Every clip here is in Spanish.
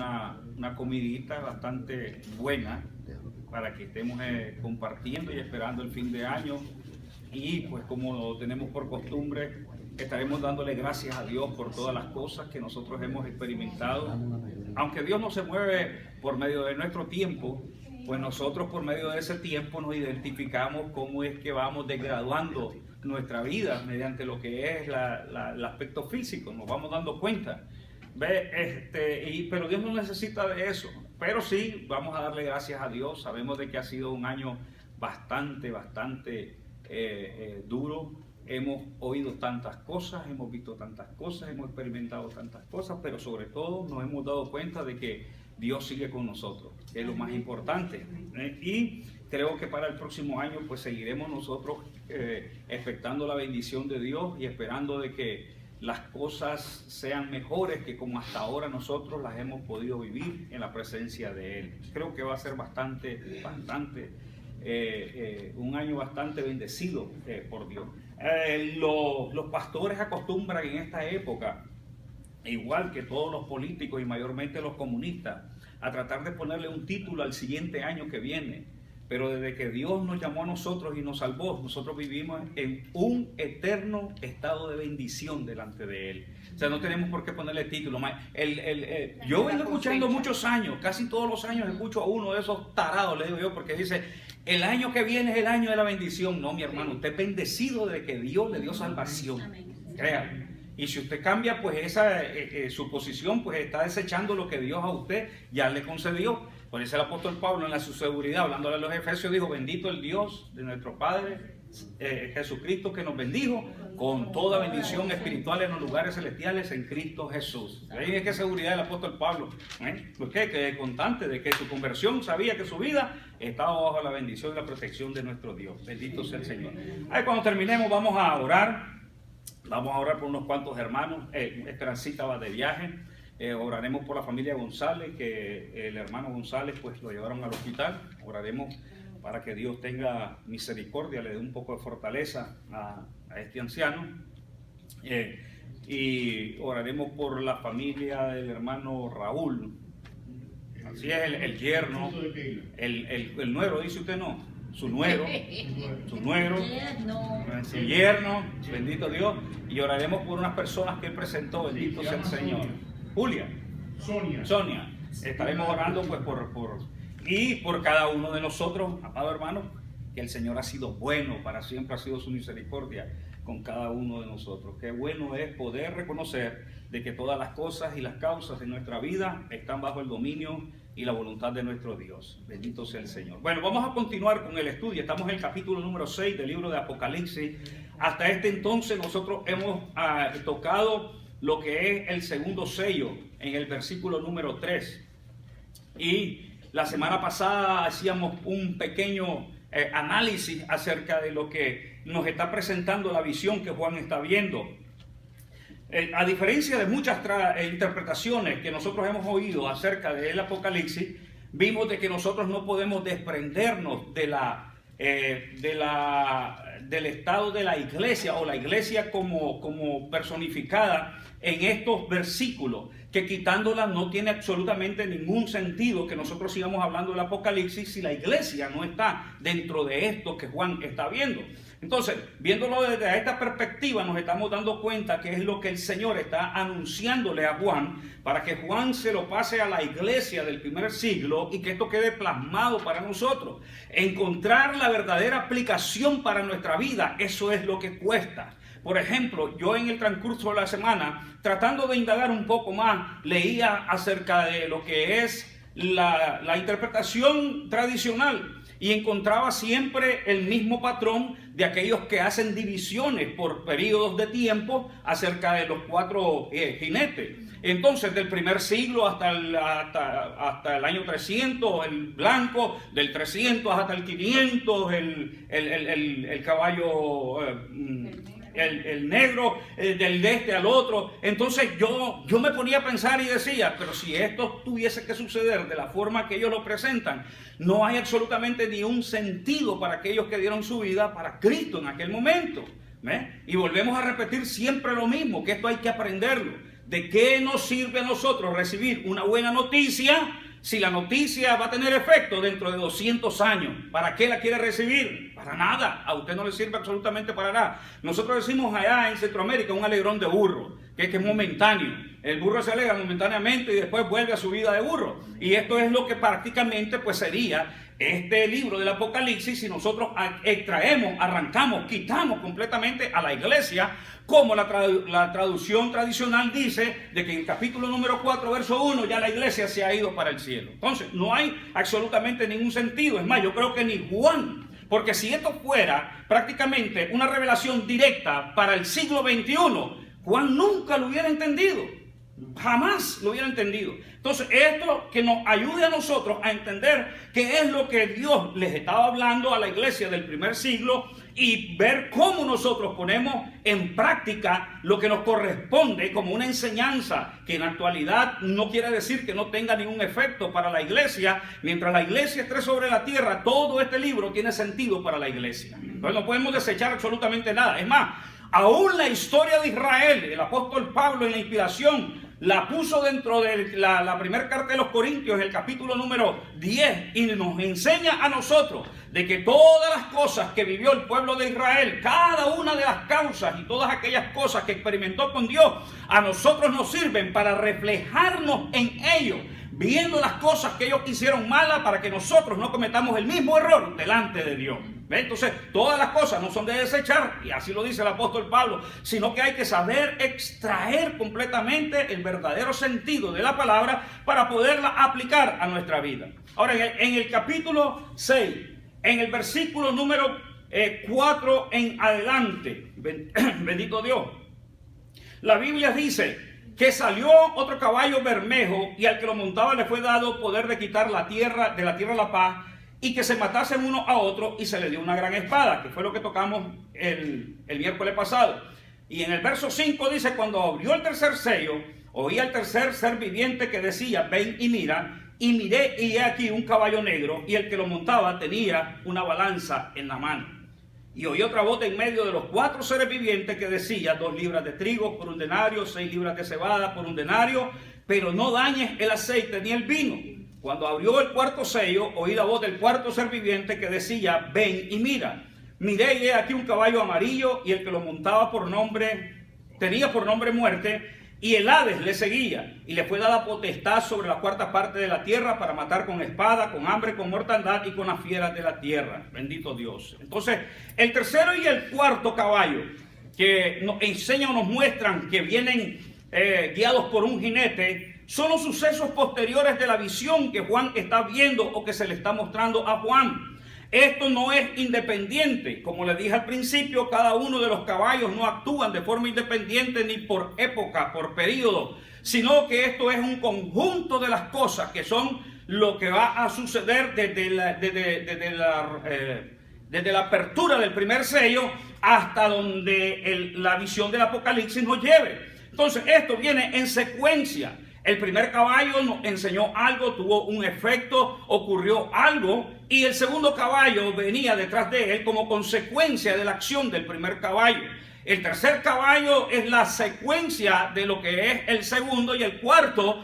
una comidita bastante buena para que estemos compartiendo y esperando el fin de año. Y pues como lo tenemos por costumbre, estaremos dándole gracias a Dios por todas las cosas que nosotros hemos experimentado. Aunque Dios no se mueve por medio de nuestro tiempo, pues nosotros por medio de ese tiempo nos identificamos cómo es que vamos desgraduando nuestra vida mediante lo que es el aspecto físico. Nos vamos dando cuenta. Pero Dios no necesita de eso. Pero sí, vamos a darle gracias a Dios. Sabemos de que ha sido un año bastante duro. Hemos oído tantas cosas, hemos visto tantas cosas, hemos experimentado tantas cosas, pero sobre todo nos hemos dado cuenta de que Dios sigue con nosotros, que es lo más importante. Y creo que para el próximo año pues seguiremos nosotros expectando la bendición de Dios y esperando de que las cosas sean mejores que como hasta ahora nosotros las hemos podido vivir en la presencia de Él. Creo que va a ser un año bastante bendecido por Dios. Los pastores acostumbran en esta época, igual que todos los políticos y mayormente los comunistas, a tratar de ponerle un título al siguiente año que viene. Pero desde que Dios nos llamó a nosotros y nos salvó, nosotros vivimos en un eterno estado de bendición delante de Él. O sea, no tenemos por qué ponerle título. Yo vengo escuchando muchos años, casi todos los años escucho a uno de esos tarados, le digo yo, porque dice, el año que viene es el año de la bendición. No, mi hermano, usted es bendecido de que Dios le dio salvación. Créame. Y si usted cambia, pues su posición, pues está desechando lo que Dios a usted ya le concedió. Por eso el apóstol Pablo en su seguridad, hablándole a los Efesios, dijo, bendito el Dios de nuestro Padre Jesucristo, que nos bendijo con toda bendición espiritual en los lugares celestiales en Cristo Jesús. Ahí es que seguridad del apóstol Pablo, porque que constante de que su conversión sabía que su vida estaba bajo la bendición y la protección de nuestro Dios. Bendito sea el Señor. Ahí cuando terminemos vamos a orar. Vamos a orar por unos cuantos hermanos. Esperancita va de viaje. Oraremos por la familia González, que el hermano González pues lo llevaron al hospital. Oraremos para que Dios tenga misericordia, le dé un poco de fortaleza a este anciano. Y oraremos por la familia del hermano Raúl. Así es, el yerno, el nuero, dice usted, no. Su nuero, su yerno, bendito Dios, y oraremos por unas personas que él presentó, bendito sea el Señor. Julia, Sonia, estaremos orando pues por cada uno de nosotros, amado hermano, que el Señor ha sido bueno, para siempre ha sido su misericordia con cada uno de nosotros. Qué bueno es poder reconocer de que todas las cosas y las causas de nuestra vida están bajo el dominio y la voluntad de nuestro Dios. Bendito sea el Señor. Bueno, vamos a continuar con el estudio. Estamos en el capítulo número 6 del libro de Apocalipsis. Hasta este entonces nosotros hemos tocado lo que es el segundo sello en el versículo número 3. Y la semana pasada hacíamos un pequeño análisis acerca de lo que nos está presentando la visión que Juan está viendo. A diferencia de muchas interpretaciones que nosotros hemos oído acerca del Apocalipsis, vimos de que nosotros no podemos desprendernos del estado de la iglesia o la iglesia como personificada en estos versículos, que quitándola no tiene absolutamente ningún sentido que nosotros sigamos hablando del Apocalipsis si la iglesia no está dentro de esto que Juan está viendo. Entonces, viéndolo desde esta perspectiva, nos estamos dando cuenta que es lo que el Señor está anunciándole a Juan, para que Juan se lo pase a la iglesia del primer siglo y que esto quede plasmado para nosotros. Encontrar la verdadera aplicación para nuestra vida, eso es lo que cuesta. Por ejemplo, yo en el transcurso de la semana, tratando de indagar un poco más, leía acerca de lo que es la interpretación tradicional y encontraba siempre el mismo patrón de aquellos que hacen divisiones por periodos de tiempo acerca de los 4 jinetes. Entonces, del primer siglo hasta el año 300, el blanco, del 300 hasta el 500, el caballo... El negro, del de este al otro. Entonces yo me ponía a pensar y decía, pero si esto tuviese que suceder de la forma que ellos lo presentan, no hay absolutamente ni un sentido para aquellos que dieron su vida para Cristo en aquel momento. Y volvemos a repetir siempre lo mismo, que esto hay que aprenderlo. ¿De qué nos sirve a nosotros recibir una buena noticia si la noticia va a tener efecto dentro de 200 años? ¿Para qué la quiere recibir? Para nada. A usted no le sirve absolutamente para nada. Nosotros decimos allá en Centroamérica un alegrón de burro, que es momentáneo. El burro se alegra momentáneamente y después vuelve a su vida de burro. Y esto es lo que prácticamente pues sería este libro del Apocalipsis si nosotros extraemos, arrancamos, quitamos completamente a la iglesia, como la traducción tradicional dice, de que en el capítulo número 4, verso 1, ya la iglesia se ha ido para el cielo. Entonces, no hay absolutamente ningún sentido. Es más, yo creo que ni Juan, porque si esto fuera prácticamente una revelación directa para el siglo XXI, Juan nunca lo hubiera entendido. Jamás lo hubiera entendido. Entonces, esto que nos ayude a nosotros a entender qué es lo que Dios les estaba hablando a la iglesia del primer siglo y ver cómo nosotros ponemos en práctica lo que nos corresponde como una enseñanza que en la actualidad no quiere decir que no tenga ningún efecto para la iglesia. Mientras la iglesia esté sobre la tierra, todo este libro tiene sentido para la iglesia. Entonces no podemos desechar absolutamente nada. Es más, aún la historia de Israel, el apóstol Pablo en la inspiración la puso dentro de la primera carta de los Corintios, el capítulo número 10, y nos enseña a nosotros de que todas las cosas que vivió el pueblo de Israel, cada una de las causas y todas aquellas cosas que experimentó con Dios, a nosotros nos sirven para reflejarnos en ellos, viendo las cosas que ellos hicieron malas para que nosotros no cometamos el mismo error delante de Dios. ¿Ve? Entonces, todas las cosas no son de desechar, y así lo dice el apóstol Pablo, sino que hay que saber extraer completamente el verdadero sentido de la palabra para poderla aplicar a nuestra vida. Ahora, en el capítulo 6, en el versículo número 4 en adelante, bendito Dios, la Biblia dice que salió otro caballo bermejo y al que lo montaba le fue dado poder de quitar de la tierra la paz, y que se matasen uno a otro, y se le dio una gran espada, que fue lo que tocamos el miércoles pasado. Y en el verso 5 dice: cuando abrió el tercer sello, oí al tercer ser viviente que decía: ven y mira. Y miré, y he aquí un caballo negro, y el que lo montaba tenía una balanza en la mano. Y oí otra voz en medio de los 4 seres vivientes que decía: 2 libras de trigo por un denario, 6 libras de cebada por un denario, pero no dañes el aceite ni el vino. Cuando abrió el cuarto sello, oí la voz del cuarto ser viviente que decía: ven y mira. Miré, y he aquí un caballo amarillo, y el que lo montaba tenía por nombre muerte, y el Hades le seguía, y le fue dada potestad sobre la cuarta parte de la tierra para matar con espada, con hambre, con mortandad y con las fieras de la tierra. Bendito Dios. Entonces, el tercero y el cuarto caballo que nos enseñan o nos muestran que vienen guiados por un jinete, son los sucesos posteriores de la visión que Juan está viendo o que se le está mostrando a Juan. Esto no es independiente. Como les dije al principio, cada uno de los caballos no actúan de forma independiente ni por época, por periodo, sino que esto es un conjunto de las cosas que son lo que va a suceder desde la apertura del primer sello hasta donde la visión del Apocalipsis nos lleve. Entonces, esto viene en secuencia. El primer caballo nos enseñó algo, tuvo un efecto, ocurrió algo, y el segundo caballo venía detrás de él como consecuencia de la acción del primer caballo. El tercer caballo es la secuencia de lo que es el segundo, y el cuarto,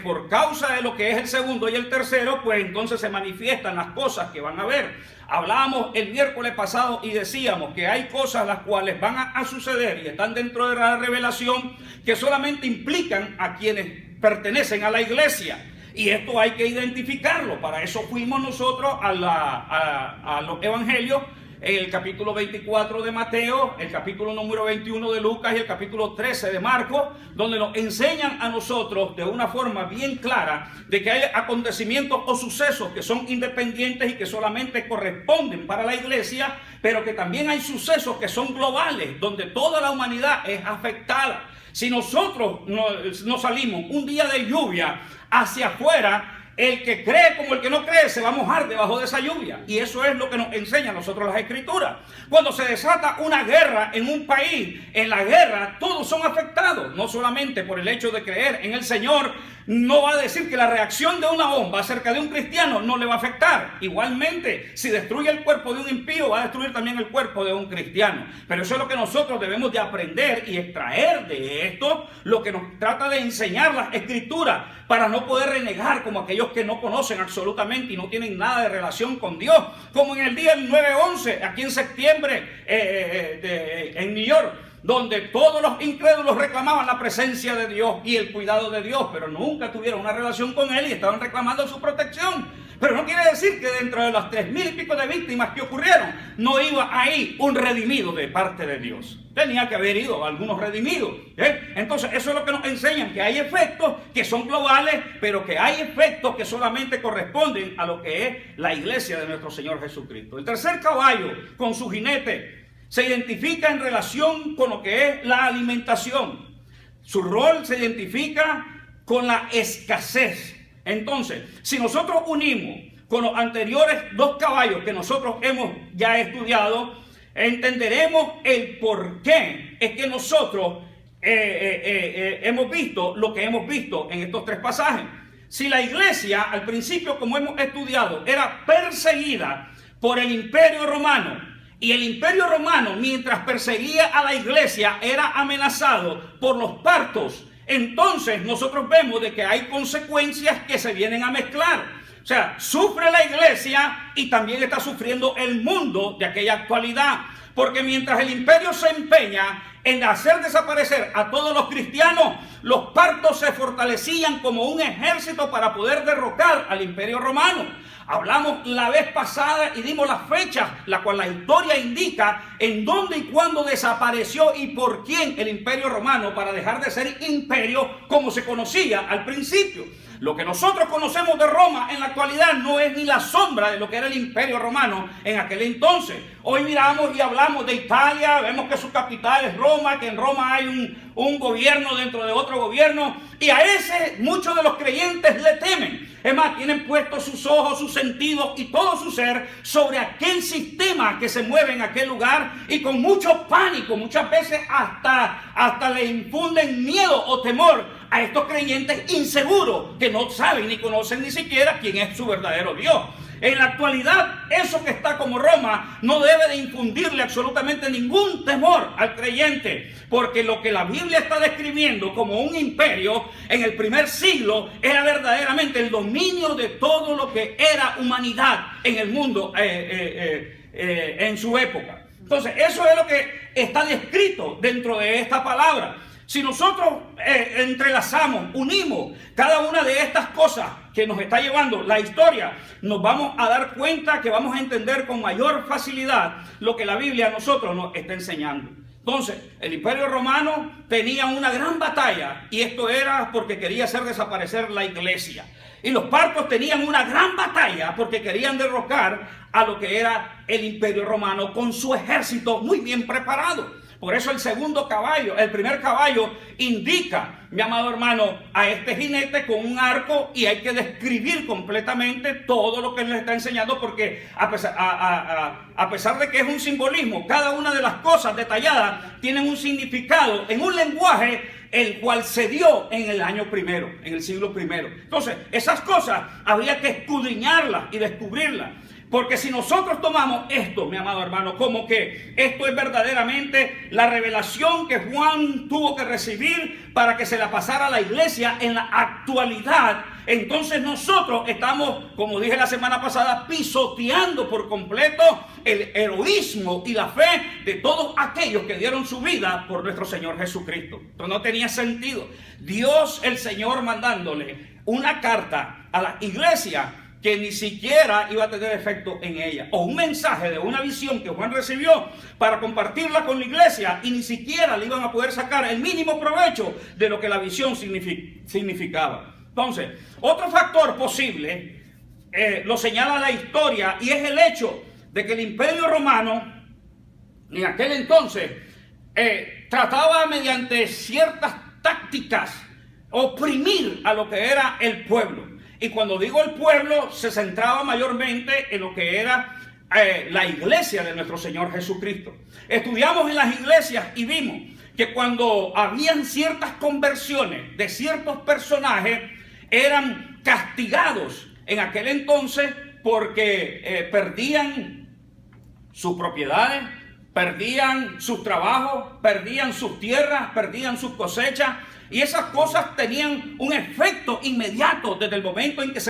por causa de lo que es el segundo y el tercero, pues entonces se manifiestan las cosas que van a ver. Hablábamos el miércoles pasado y decíamos que hay cosas las cuales van a suceder y están dentro de la revelación que solamente implican a quienes pertenecen a la iglesia, y esto hay que identificarlo. Para eso fuimos nosotros a los evangelios, el capítulo 24 de Mateo, el capítulo número 21 de Lucas y el capítulo 13 de Marcos, donde nos enseñan a nosotros de una forma bien clara de que hay acontecimientos o sucesos que son independientes y que solamente corresponden para la iglesia, pero que también hay sucesos que son globales, donde toda la humanidad es afectada. Si nosotros no salimos un día de lluvia hacia afuera, el que cree como el que no cree se va a mojar debajo de esa lluvia. Y eso es lo que nos enseñan a nosotros las Escrituras. Cuando se desata una guerra en un país, en la guerra todos son afectados. No solamente por el hecho de creer en el Señor, no va a decir que la reacción de una bomba acerca de un cristiano no le va a afectar. Igualmente, si destruye el cuerpo de un impío, va a destruir también el cuerpo de un cristiano. Pero eso es lo que nosotros debemos de aprender y extraer de esto, lo que nos trata de enseñar las Escrituras, para no poder renegar como aquellos que no conocen absolutamente y no tienen nada de relación con Dios, como en el día del 9/11, aquí en septiembre, en New York, donde todos los incrédulos reclamaban la presencia de Dios y el cuidado de Dios, pero nunca tuvieron una relación con Él y estaban reclamando su protección. Pero no quiere decir que dentro de las 3,000 y pico de víctimas que ocurrieron, no iba ahí un redimido de parte de Dios. Tenía que haber ido algunos redimidos. Entonces eso es lo que nos enseñan, que hay efectos que son globales, pero que hay efectos que solamente corresponden a lo que es la iglesia de nuestro Señor Jesucristo. El tercer caballo, con su jinete, se identifica en relación con lo que es la alimentación. Su rol se identifica con la escasez. Entonces, si nosotros unimos con los anteriores 2 caballos que nosotros hemos ya estudiado, entenderemos el por qué es que nosotros hemos visto lo que hemos visto en estos 3 pasajes. Si la iglesia, al principio, como hemos estudiado, era perseguida por el Imperio Romano, y el Imperio Romano, mientras perseguía a la iglesia, era amenazado por los partos, entonces nosotros vemos de que hay consecuencias que se vienen a mezclar. O sea, sufre la iglesia y también está sufriendo el mundo de aquella actualidad. Porque mientras el imperio se empeña en hacer desaparecer a todos los cristianos, los partos se fortalecían como un ejército para poder derrocar al Imperio Romano. Hablamos la vez pasada y dimos las fechas, la cual la historia indica en dónde y cuándo desapareció y por quién el Imperio Romano, para dejar de ser imperio como se conocía al principio. Lo que nosotros conocemos de Roma en la actualidad no es ni la sombra de lo que era el Imperio Romano en aquel entonces. Hoy miramos y hablamos de Italia, vemos que su capital es Roma, que en Roma hay un gobierno dentro de otro gobierno, y a ese muchos de los creyentes le temen. Es más, tienen puestos sus ojos, sus sentidos y todo su ser sobre aquel sistema que se mueve en aquel lugar, y con mucho pánico, muchas veces hasta le infunden miedo o temor a estos creyentes inseguros que no saben ni conocen ni siquiera quién es su verdadero Dios. En la actualidad, eso que está como Roma no debe de infundirle absolutamente ningún temor al creyente, porque lo que la Biblia está describiendo como un imperio en el primer siglo era verdaderamente el dominio de todo lo que era humanidad en el mundo en su época. Entonces, eso es lo que está descrito dentro de esta palabra. Si nosotros entrelazamos, unimos cada una de estas cosas que nos está llevando la historia, nos vamos a dar cuenta que vamos a entender con mayor facilidad lo que la Biblia a nosotros nos está enseñando. Entonces, el Imperio Romano tenía una gran batalla, y esto era porque quería hacer desaparecer la iglesia. Y los partos tenían una gran batalla porque querían derrocar a lo que era el Imperio Romano con su ejército muy bien preparado. Por eso el segundo caballo, el primer caballo indica, mi amado hermano, a este jinete con un arco, y hay que describir completamente todo lo que él les está enseñando, porque a pesar de que es un simbolismo, cada una de las cosas detalladas tienen un significado en un lenguaje el cual se dio en el año primero, en el siglo primero. Entonces, esas cosas habría que escudriñarlas y descubrirlas. Porque si nosotros tomamos esto, mi amado hermano, como que esto es verdaderamente la revelación que Juan tuvo que recibir para que se la pasara a la iglesia en la actualidad, entonces nosotros estamos, como dije la semana pasada, pisoteando por completo el heroísmo y la fe de todos aquellos que dieron su vida por nuestro Señor Jesucristo. Esto no tenía sentido. Dios, el Señor, mandándole una carta a la iglesia que ni siquiera iba a tener efecto en ella, o un mensaje de una visión que Juan recibió para compartirla con la iglesia, y ni siquiera le iban a poder sacar el mínimo provecho de lo que la visión significaba. Entonces, otro factor posible lo señala la historia, y es el hecho de que el Imperio Romano en aquel entonces trataba mediante ciertas tácticas oprimir a lo que era el pueblo. Y cuando digo el pueblo, se centraba mayormente en lo que era la iglesia de nuestro Señor Jesucristo. Estudiamos en las iglesias y vimos que cuando habían ciertas conversiones de ciertos personajes, eran castigados en aquel entonces porque perdían sus propiedades, perdían sus trabajos, perdían sus tierras, perdían sus cosechas, y esas cosas tenían un efecto inmediato desde el momento en que se